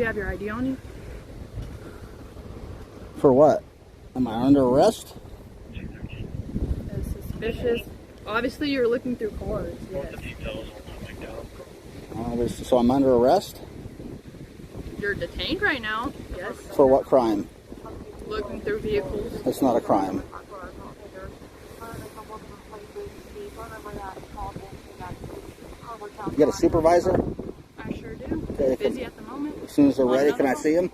Do you have your ID on you? For what? Am I under arrest? That's suspicious. Obviously, you're looking through cars. Yes. So I'm under arrest? You're detained right now. Yes. For what crime? Looking through vehicles. It's not a crime. You got a supervisor? I sure do. Okay, Busy at the moment. As soon as they're ready, can I see him?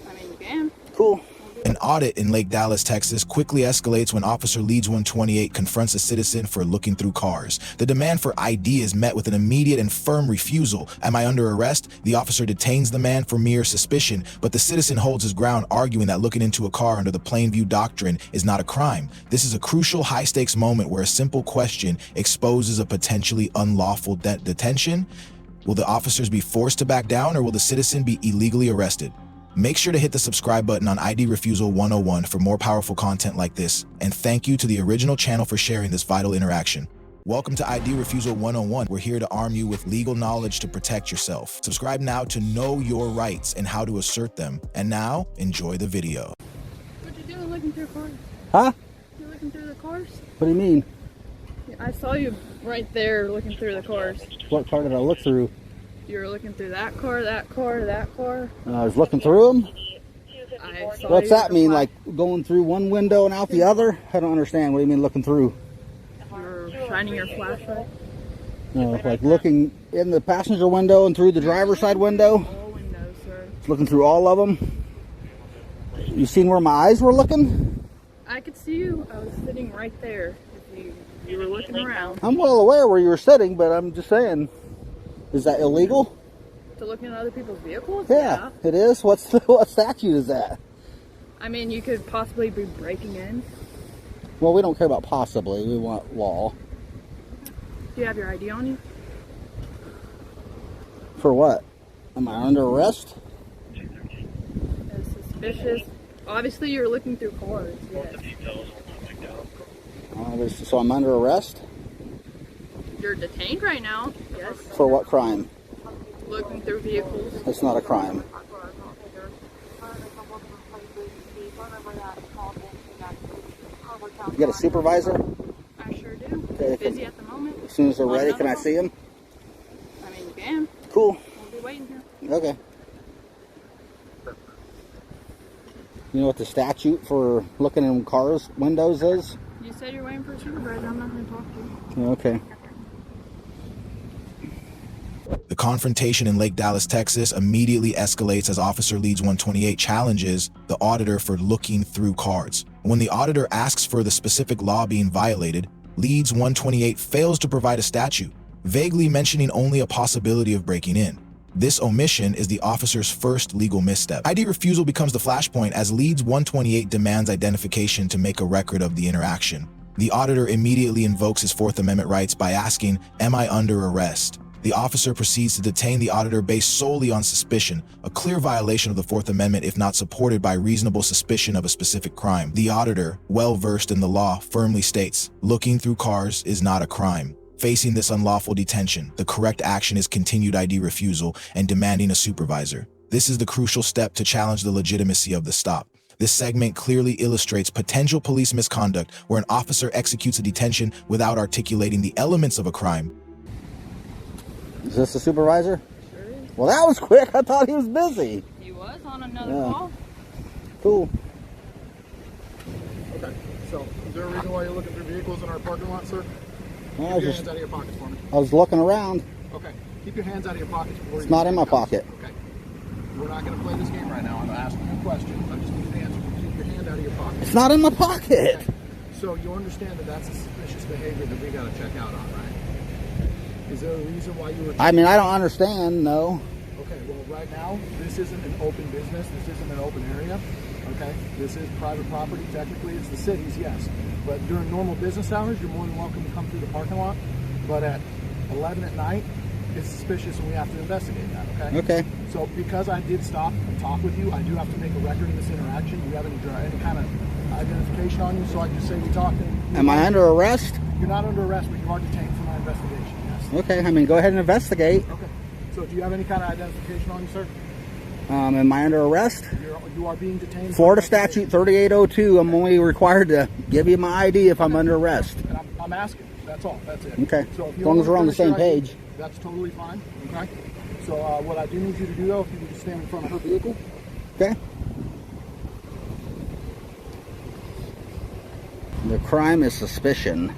I mean, you can. Cool. An audit in Lake Dallas, Texas quickly escalates when Officer Leeds 128 confronts a citizen for looking through cars. The demand for ID is met with an immediate and firm refusal. Am I under arrest? The officer detains the man for mere suspicion, but the citizen holds his ground, arguing that looking into a car under the Plain View Doctrine is not a crime. This is a crucial high-stakes moment where a simple question exposes a potentially unlawful detention. Will the officers be forced to back down, or will the citizen be illegally arrested? Make sure to hit the subscribe button on ID Refusal 101 for more powerful content like this, and thank you to the original channel for sharing this vital interaction. Welcome to ID Refusal 101. We're here to arm you with legal knowledge to protect yourself. Subscribe now to know your rights and how to assert them. And now, enjoy the video. What you doing looking through cars? Huh? You looking through the cars? What do you mean? I saw you right there looking through the cars. What car did I look through? You were looking through that car, that car, that car. I was looking through them? I saw What's you that mean? Like going through one window and out the other? I don't understand. What do you mean looking through? You were shining your flashlight. No, like looking in the passenger window and through the driver's side window? All windows, sir. Looking through all of them? You seen where my eyes were looking? I could see you. I was sitting right there. You were looking around. I'm well aware where you were sitting, but I'm just saying, is that illegal? To look into other people's vehicles? Yeah, it is. What statute is that? I mean, you could possibly be breaking in. Well, we don't care about possibly. We want law. Do you have your ID on you? For what? Am I under arrest? That's suspicious. Obviously, you're looking through cars. Yes. So I'm under arrest? You're detained right now. Yes. For what crime? Looking through vehicles. It's not a crime. You got a supervisor? I sure do. Okay, Busy at the moment. As soon as they're ready, can I see him? I mean, you can. Cool. We'll be waiting here. Okay. You know what the statute for looking in cars' windows is? You said you're waiting for a supervisor. I'm not going to talk to you. Okay. The confrontation in Lake Dallas, Texas immediately escalates as Officer Leeds 128 challenges the auditor for looking through cars. When the auditor asks for the specific law being violated, Leeds 128 fails to provide a statute, vaguely mentioning only a possibility of breaking in. This omission is the officer's first legal misstep. ID refusal becomes the flashpoint as Leeds 128 demands identification to make a record of the interaction. The auditor immediately invokes his Fourth Amendment rights by asking, "Am I under arrest?" The officer proceeds to detain the auditor based solely on suspicion, a clear violation of the Fourth Amendment if not supported by reasonable suspicion of a specific crime. The auditor, well versed in the law, firmly states, looking through cars is not a crime. Facing this unlawful detention, the correct action is continued ID refusal and demanding a supervisor. This is the crucial step to challenge the legitimacy of the stop. This segment clearly illustrates potential police misconduct where an officer executes a detention without articulating the elements of a crime. Is this the supervisor? Sure is. Well, that was quick. I thought he was busy. He was on another Yeah. call. Cool. Okay, so is there a reason why you're looking through vehicles in our parking lot, sir? Keep your hands out of your pockets for me. I was looking around. Okay, keep your hands out of your pockets before It's you... not in my pocket. Okay. We're not going to play this game right now. I'm asking you a question. I just need an answer. Keep your hand out of your pocket. It's not in my pocket. Okay. So you understand that that's a suspicious behavior that we got to check out on, right? Is there a reason why you were... I mean, I don't understand, no. Okay, well, right now, this isn't an open business. This isn't an open area. Okay? This is private property. Technically, it's the city's, yes. But during normal business hours, you're more than welcome to come through the parking lot. But at 11 at night, it's suspicious and we have to investigate that, okay? Okay. So because I did stop and talk with you, I do have to make a record of this interaction. Do you have any kind of identification on you so I can say we talked? Am I under arrest? You're not under arrest, but you are detained for my investigation, yes. Okay, I mean, go ahead and investigate. Okay. So do you have any kind of identification on you, sir? Am I under arrest? You are being detained. Florida statute 3802. I'm only required to give you my ID if I'm under arrest. And I'm asking. That's all. That's it. Okay. So if as long as we're on the same ID, page. that's totally fine. Okay. So what I do need you to do, though, if you could just stand in front of her vehicle. Okay. The crime is suspicion.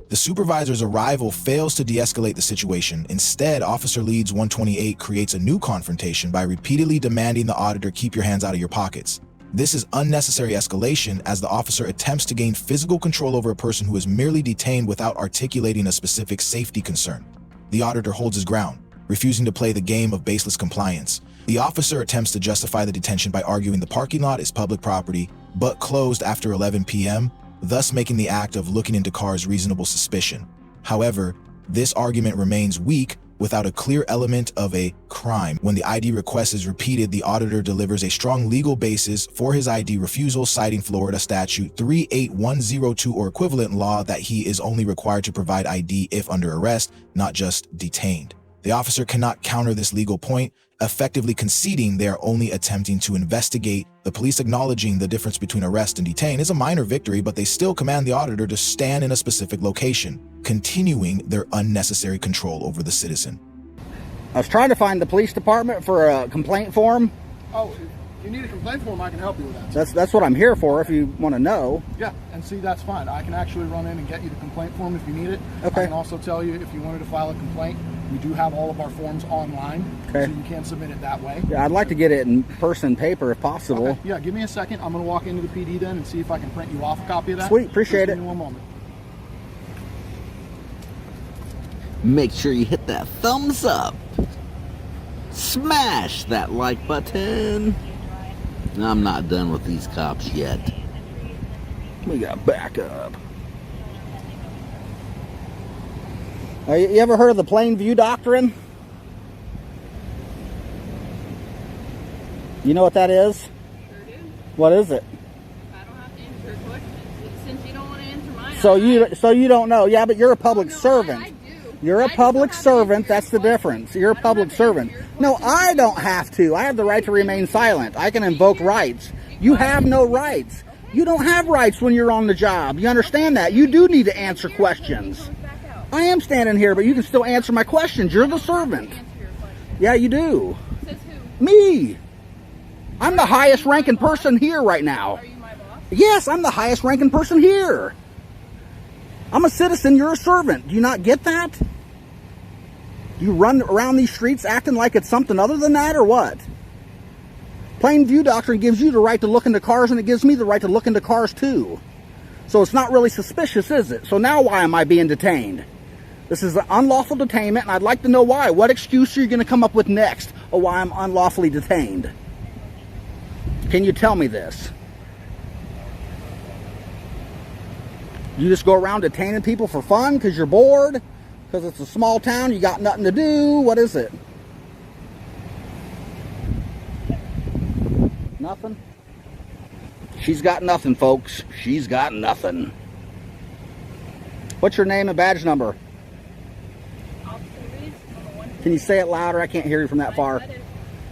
The supervisor's arrival fails to de-escalate the situation. Instead, Officer Leeds 128 creates a new confrontation by repeatedly demanding the auditor keep your hands out of your pockets. This is unnecessary escalation as the officer attempts to gain physical control over a person who is merely detained without articulating a specific safety concern. The auditor holds his ground, refusing to play the game of baseless compliance. The officer attempts to justify the detention by arguing the parking lot is public property, but closed after 11 p.m., thus making the act of looking into cars reasonable suspicion. However, this argument remains weak without a clear element of a crime. When the ID request is repeated, the auditor delivers a strong legal basis for his ID refusal, citing Florida statute 38102 or equivalent law that he is only required to provide ID if under arrest, not just detained. The officer cannot counter this legal point, effectively conceding they are only attempting to investigate. The police acknowledging the difference between arrest and detain is a minor victory, but they still command the auditor to stand in a specific location, continuing their unnecessary control over the citizen. I was trying to find the police department for a complaint form. Oh, if you need a complaint form, I can help you with that. That's what I'm here for if you want to know. Yeah, and see, that's fine. I can actually run in and get you the complaint form if you need it. Okay. I can also tell you if you wanted to file a complaint, we do have all of our forms online, okay, so you can submit it that way. Yeah, I'd like to get it in person paper if possible. Okay. Yeah, give me a second. I'm going to walk into the PD then and see if I can print you off a copy of that. Sweet, appreciate Just it. Give me one moment. Make sure you hit that thumbs up. Smash that like button. I'm not done with these cops yet. We got backup. You ever heard of the Plain View Doctrine? You know what that is? Sure do. What is it? I don't have to answer your questions. Since you don't want to answer mine. So you don't know. Yeah, but you're a public servant. I do. You're a public servant. That's the difference. You're a public servant. No, I don't have to. I have the right to remain silent. I can invoke rights. You have no rights. You don't have rights when you're on the job. You understand that? You do need to answer questions. I am standing here, but you can still answer my questions. You're the servant. Yeah, you do. Says who? Me. I'm the highest ranking person here right now. Are you my boss? Yes, I'm the highest ranking person here. I'm a citizen, you're a servant. Do you not get that? You run around these streets acting like it's something other than that, or what? Plain View Doctrine gives you the right to look into cars, and it gives me the right to look into cars too. So it's not really suspicious, is it? So now why am I being detained? This is an unlawful detainment, and I'd like to know why. What excuse are you going to come up with next of why I'm unlawfully detained? Can you tell me this? You just go around detaining people for fun because you're bored? Because it's a small town, you got nothing to do? What is it? Nothing? She's got nothing, folks. She's got nothing. What's your name and badge number? Can you say it louder? I can't hear you from that far.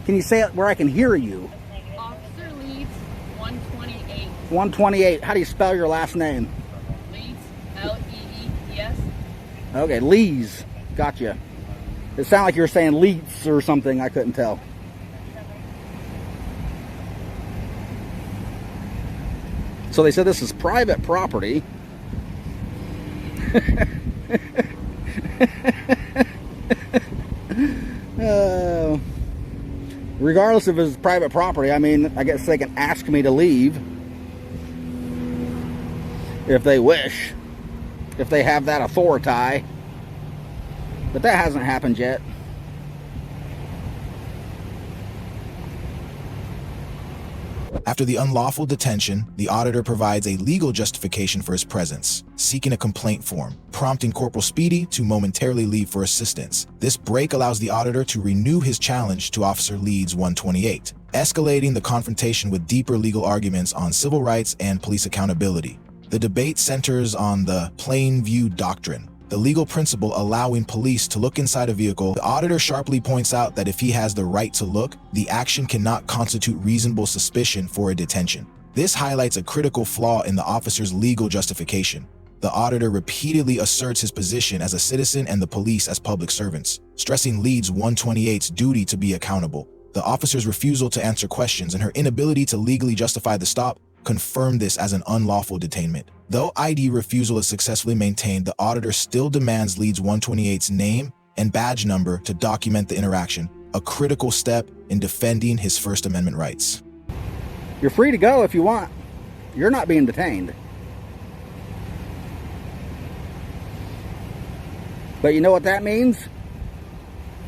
Can you say it where I can hear you? Officer Leeds 128. 128. How do you spell your last name? Leeds, L-E-E-S. Okay, Lees. Gotcha. It sounded like you were saying Leets or something. I couldn't tell. So they said this is private property. Regardless if it's private property, I mean, I guess they can ask me to leave if they wish, if they have that authority, but that hasn't happened yet. After the unlawful detention, the auditor provides a legal justification for his presence, seeking a complaint form, prompting Corporal Speedy to momentarily leave for assistance. This break allows the auditor to renew his challenge to Officer Leeds 128, escalating the confrontation with deeper legal arguments on civil rights and police accountability. The debate centers on the Plain View Doctrine, the legal principle allowing police to look inside a vehicle. The auditor sharply points out that if he has the right to look, the action cannot constitute reasonable suspicion for a detention. This highlights a critical flaw in the officer's legal justification. The auditor repeatedly asserts his position as a citizen and the police as public servants, stressing Leeds 128's duty to be accountable. The officer's refusal to answer questions and her inability to legally justify the stop confirm this as an unlawful detainment. Though ID refusal is successfully maintained, the auditor still demands Leeds 128's name and badge number to document the interaction, a critical step in defending his First Amendment rights. You're free to go if you want. You're not being detained. But you know what that means?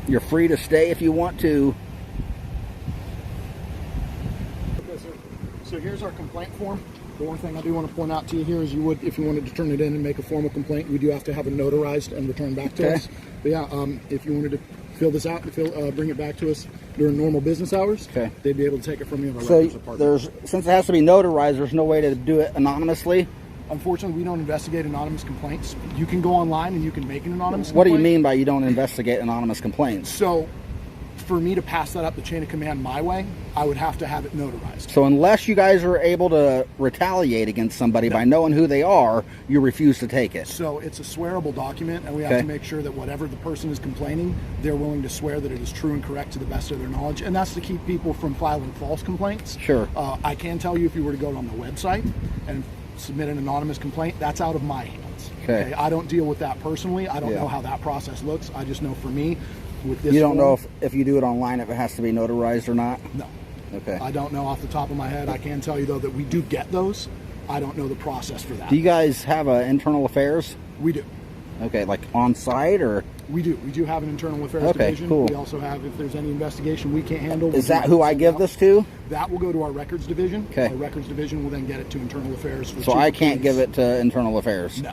You're free to stay if you want to. So here's our complaint form. The one thing I do want to point out to you here is you would, if you wanted to turn it in and make a formal complaint, we do have to have it notarized and returned back to us. But yeah, if you wanted to fill this out and bring it back to us during normal business hours, they'd be able to take it from you in the records department. Since it has to be notarized, there's no way to do it anonymously? Unfortunately, we don't investigate anonymous complaints. You can go online and you can make an anonymous complaint. What do you mean by you don't investigate anonymous complaints? So, for me to pass that up the chain of command my way, I would have to have it notarized. So unless you guys are able to retaliate against somebody by knowing who they are, you refuse to take it. So it's a swearable document, and we have to make sure that whatever the person is complaining, they're willing to swear that it is true and correct to the best of their knowledge, and that's to keep people from filing false complaints. Sure. I can tell you, if you were to go on the website and submit an anonymous complaint, that's out of my hands. Okay. I don't deal with that personally. I don't know how that process looks. I just know for me, with this you don't know if you do it online, if it has to be notarized or not? No. Okay. I don't know off the top of my head. I can tell you, though, that we do get those. I don't know the process for that. Do you guys have internal affairs? We do. Okay, like on site or? We do. We do have an internal affairs division. Cool. We also have, if there's any investigation we can't handle. Is that who I give this to? That will go to our records division. Okay. Our records division will then get it to internal affairs. So I can't give it to internal affairs? No.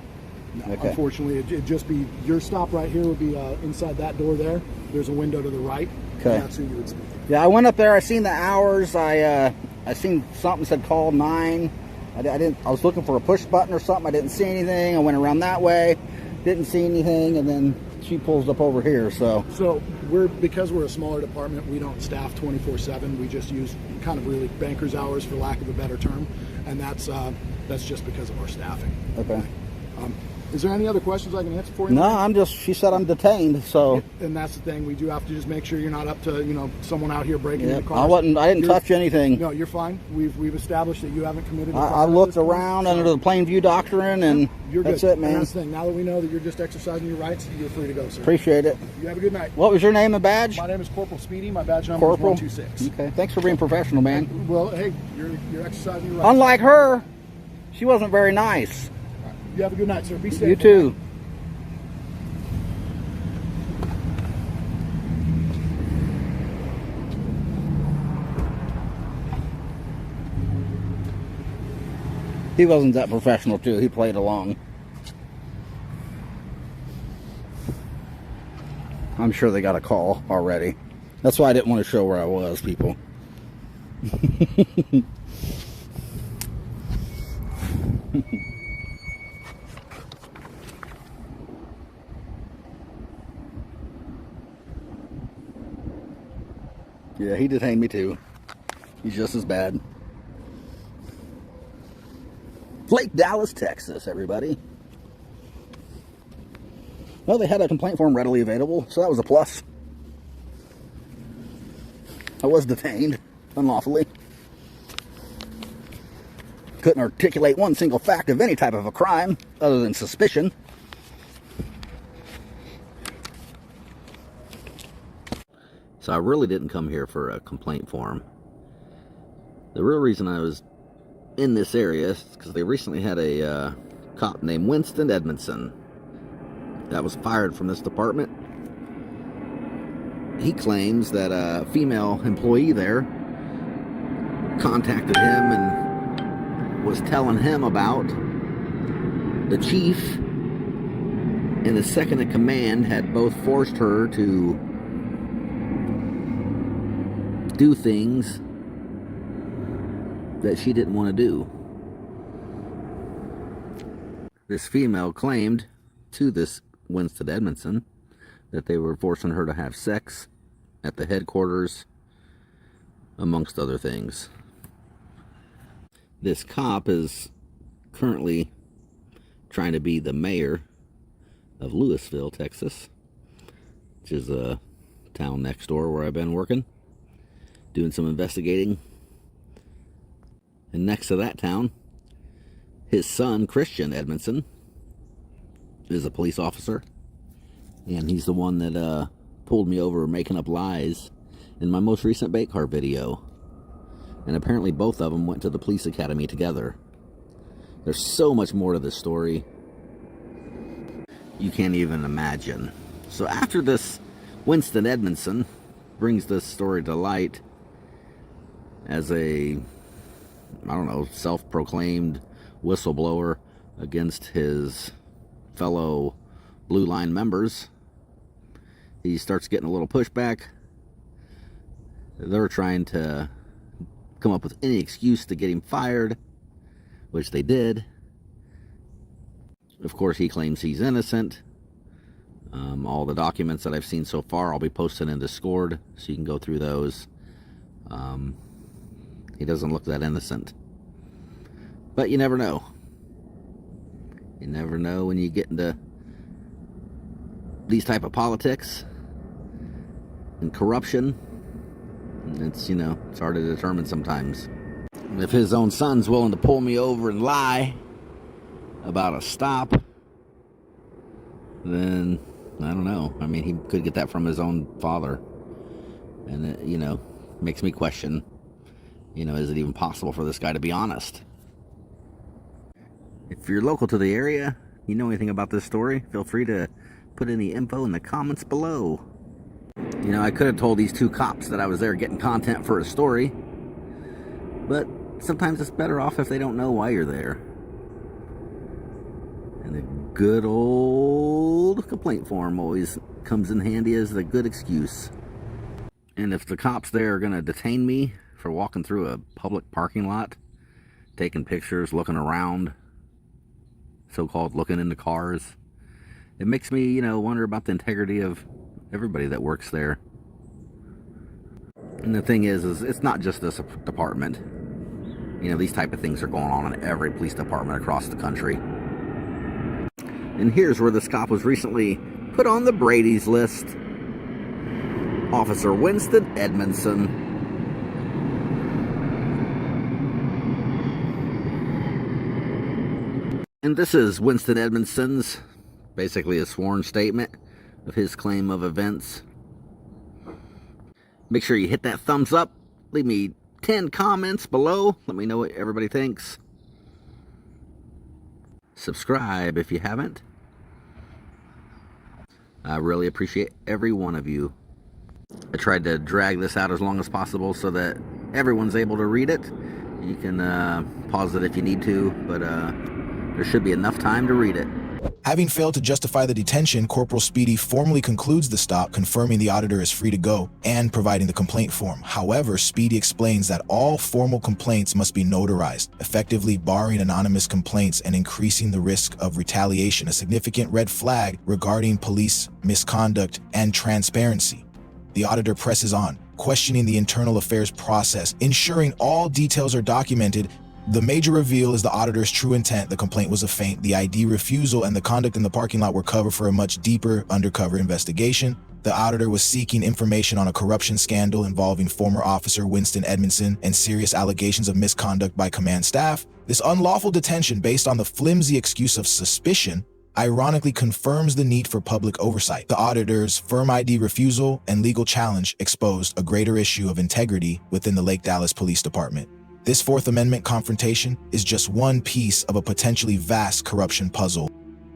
No. Okay. Unfortunately, it'd just be, your stop right here would be inside that door there. There's a window to the right. Okay. That's who you would speak to. Yeah, I went up there. I seen the hours. I seen something said call 9. I was looking for a push button or something. I didn't see anything. I went around that way, didn't see anything, and then she pulls up over here. So because we're a smaller department, we don't staff 24/7. We just use kind of really banker's hours, for lack of a better term, and that's just because of our staffing. Okay. Is there any other questions I can answer for you? No, she said I'm detained, so. And that's the thing, we do have to just make sure you're not up to, someone out here breaking into cars. I didn't touch anything. No, you're fine. We've established that you haven't committed a crime. I looked around under the Plain View Doctrine, and that's it, man. And that's the thing, now that we know that you're just exercising your rights, you're free to go, sir. Appreciate it. You have a good night. What was your name and badge? My name is Corporal Speedy. My badge number is 126. Okay, thanks for being professional, man. Well, hey, you're exercising your rights. Unlike her, she wasn't very nice. Right. You have a good night, sir. Be safe. You too. He wasn't that professional, too. He played along. I'm sure they got a call already. That's why I didn't want to show where I was, people. Yeah, he detained me, too. He's just as bad. Lake Dallas, Texas, everybody. Well, they had a complaint form readily available, so that was a plus. I was detained unlawfully. Couldn't articulate one single fact of any type of a crime other than suspicion. So I really didn't come here for a complaint form. The real reason I was in this area is because they recently had a cop named Winston Edmondson that was fired from this department. He claims that a female employee there contacted him and was telling him about the chief and the second in command had both forced her to do things that she didn't want to do. This female claimed to this Winston Edmondson that they were forcing her to have sex at the headquarters, amongst other things. This cop is currently trying to be the mayor of Louisville, Texas, which is a town next door where I've been working, doing some investigating. And next to that town, his son, Christian Edmondson, is a police officer. And he's the one that pulled me over making up lies in my most recent bait car video. And apparently both of them went to the police academy together. There's so much more to this story you can't even imagine. So after this, Winston Edmondson brings this story to light as a, I don't know, self-proclaimed whistleblower against his fellow Blue Line members. He starts getting a little pushback. They're trying to come up with any excuse to get him fired, which they did. Of course, he claims he's innocent. All the documents that I've seen so far, I'll be posting in Discord, so you can go through those. He doesn't look that innocent. But you never know. You never know when you get into these type of politics and corruption. It's, it's hard to determine sometimes. If his own son's willing to pull me over and lie about a stop, then I don't know. I mean, he could get that from his own father. And it, makes me question, is it even possible for this guy to be honest? If you're local to the area, you know anything about this story, feel free to put any info in the comments below. I could have told these two cops that I was there getting content for a story, but sometimes it's better off if they don't know why you're there. And a good old complaint form always comes in handy as a good excuse. And if the cops there are going to detain me for walking through a public parking lot, taking pictures, looking around, so-called looking into cars, it makes me, wonder about the integrity of everybody that works there. And the thing is it's not just this department. These type of things are going on in every police department across the country. And here's where this cop was recently put on the Brady's list. Officer Winston Edmondson. And this is Winston Edmondson's, basically a sworn statement of his claim of events. Make sure you hit that thumbs up. Leave me 10 comments below. Let me know what everybody thinks. Subscribe if you haven't. I really appreciate every one of you. I tried to drag this out as long as possible so that everyone's able to read it. You can pause it if you need to, but there should be enough time to read it. Having failed to justify the detention, Corporal Speedy formally concludes the stop, confirming the auditor is free to go and providing the complaint form. However, Speedy explains that all formal complaints must be notarized, effectively barring anonymous complaints and increasing the risk of retaliation, a significant red flag regarding police misconduct and transparency. The auditor presses on, questioning the internal affairs process, ensuring all details are documented. The major reveal is the auditor's true intent. The complaint was a feint. The ID refusal and the conduct in the parking lot were covered for a much deeper undercover investigation. The auditor was seeking information on a corruption scandal involving former officer Winston Edmondson and serious allegations of misconduct by command staff. This unlawful detention, based on the flimsy excuse of suspicion, ironically confirms the need for public oversight. The auditor's firm ID refusal and legal challenge exposed a greater issue of integrity within the Lake Dallas Police Department. This Fourth Amendment confrontation is just one piece of a potentially vast corruption puzzle.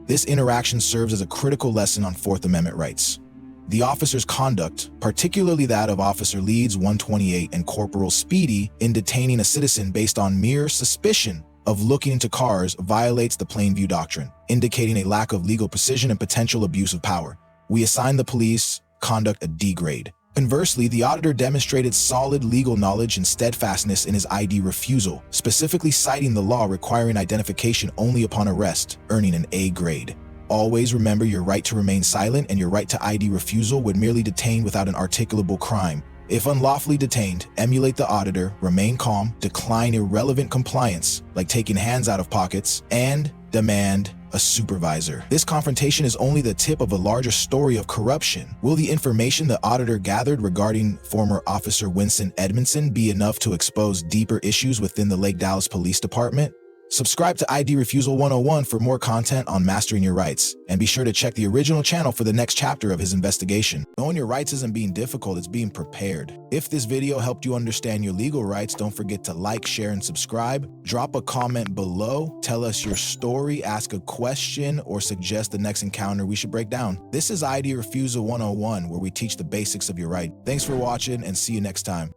This interaction serves as a critical lesson on Fourth Amendment rights. The officer's conduct, particularly that of Officer Leeds 128 and Corporal Speedy in detaining a citizen based on mere suspicion of looking into cars, violates the Plain View Doctrine, indicating a lack of legal precision and potential abuse of power. We assign the police conduct a D grade. Conversely, the auditor demonstrated solid legal knowledge and steadfastness in his ID refusal, specifically citing the law requiring identification only upon arrest, earning an A grade. Always remember your right to remain silent and your right to ID refusal when merely detained without an articulable crime. If unlawfully detained, emulate the auditor, remain calm, decline irrelevant compliance, like taking hands out of pockets, and demand a supervisor. This confrontation is only the tip of a larger story of corruption. Will the information the auditor gathered regarding former Officer Winston Edmondson be enough to expose deeper issues within the Lake Dallas Police Department? Subscribe to ID Refusal 101 for more content on mastering your rights, and be sure to check the original channel for the next chapter of his investigation. Knowing your rights isn't being difficult, it's being prepared. If this video helped you understand your legal rights, don't forget to like, share, and subscribe. Drop a comment below, tell us your story, ask a question, or suggest the next encounter we should break down. This is ID Refusal 101, where we teach the basics of your right. Thanks for watching, and see you next time.